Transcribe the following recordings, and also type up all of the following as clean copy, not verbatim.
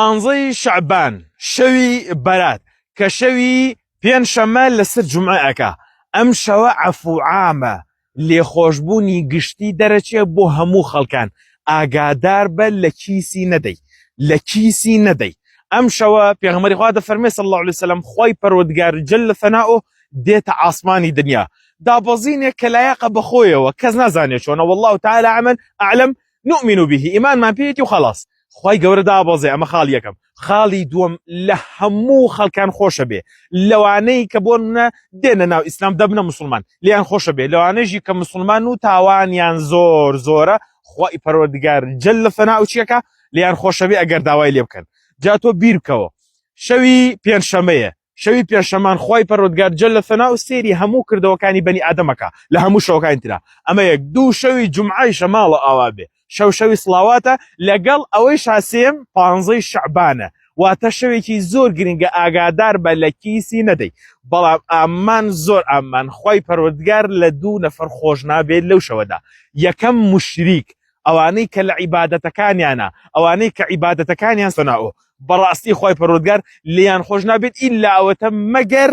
ئانزەی شەعبان شەوی بەرات کە شەوی پێنجشەممە لەسەر جومعەکە ئەم شەوە عەفو عامە لێخۆشبوونی گشتی دەرەچێ بۆ هەموو خەڵکان ئاگادار بە لە کیسی نەدەی لە کیسی نەدەی ئەم شەوە پێغەمبەری خوا دەفەرمێ صلی الله علیه وسلم خۆی پەروەردگار جل ثەناؤه دێتە ئاسمانی دنیا دابەزینێک کە لایەقە بەخۆیەوە کەس نازانێت چۆنە والله تعالى ئەعلەم نؤمن به ئیمانمان پێیەتی و خەڵاس خی گەورە دابەزێ ئەمە خاڵ یەکەم خاڵی دووەم لە هەموو خەڵکان خۆشە بێ لەوانەی کە بۆنە دێنە ناو ئیسلام دەبنە مسلمان لیان خۆشە بێ لەوانەیەژی کە مسلمان و تاوانیان زۆر زۆرە خی پەروەردگار جل ثەناؤه چیەکە لیان خۆشە بێ ئەگەر داوای لێ بکەن جا تۆ بیر بکەوە شەوی پێنجشەمەیە شەوی پێنجشەمان خی پەروەردگار جل ثەناؤه سێری هەموو کردەوەکانی بەنی ئادەمەکە لە هەموو شەوەکانی ترا ئەمە یەک دوو شەوی جومعەی شەماڵە ئاوا بێ شەوی سڵاواتە لەگەڵ ئەوەی شاسێم 15 شەعبانە واتە شەوێکی زۆر گرنگە ئاگادار بە لە کیسی نەدەی بەڵام ئامان زۆر ئامان خی پەروەردگار لە دوو نەفەر خۆش نابێت لەو شەوەدا یەکەم مشریک ئەوانەی کە لە عیبادەتەکانیانە ئەوانەی کە عیبادەتەکانیان سەناؤه بەڕاستی خی پەروەردگار لیان خۆش نابێت ئیلا ئەوەتە مەگەر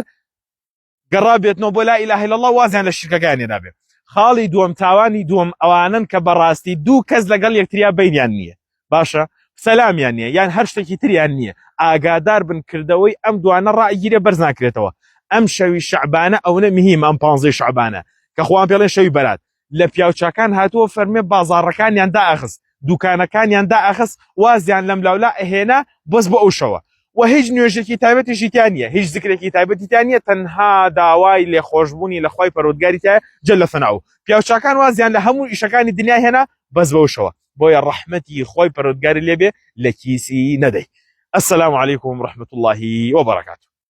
گەڕابێتنەوە بۆ لا ئیلاهە ئیلا الله وازیان لە شیرکەکانی نابێت خاڵی دووەم تاوانی دووەم ئەوانن کە بەڕاستی دوو کەس لەگەڵ یەکتریا بینیان نییە باشە سەلامیان نییە یان هەر شتێکی تریان نییە ئاگادار بن کردەوەی ئەم دوانە ڕائگیرێ بەرز ناکرێتەوە ئەم شەوی شەعبانە ئەوە مهم ئەم 15 شەعبانە کە خۆیان پێڵێن شەوی بەرات لە پیاوچاکان هاتووە فەرمێ بازاڕەکانیان دائەخست دوکانەکانیان دائەخست وازیان لەم لاولا ئەهێنا بەس بۆ ئەو شەوە و هیچ نوێژێکی تایبەتیشی تیان نییە هیچ ذکرێکی تایبەتی تیان نییە تەنها داوای لێخۆشبوونی لە خی پەروەردگاری تایە جل ثەناؤه پیاوچاکان وازیان لە هەموو ئیشەکانی دنیا هێنا بەس بەو شەوە بۆیە ڕەحمەتی خی پەروەردگاری لێبێ لە کیسی نەدەی. السلام عليكم ورحمة الله وبركاته.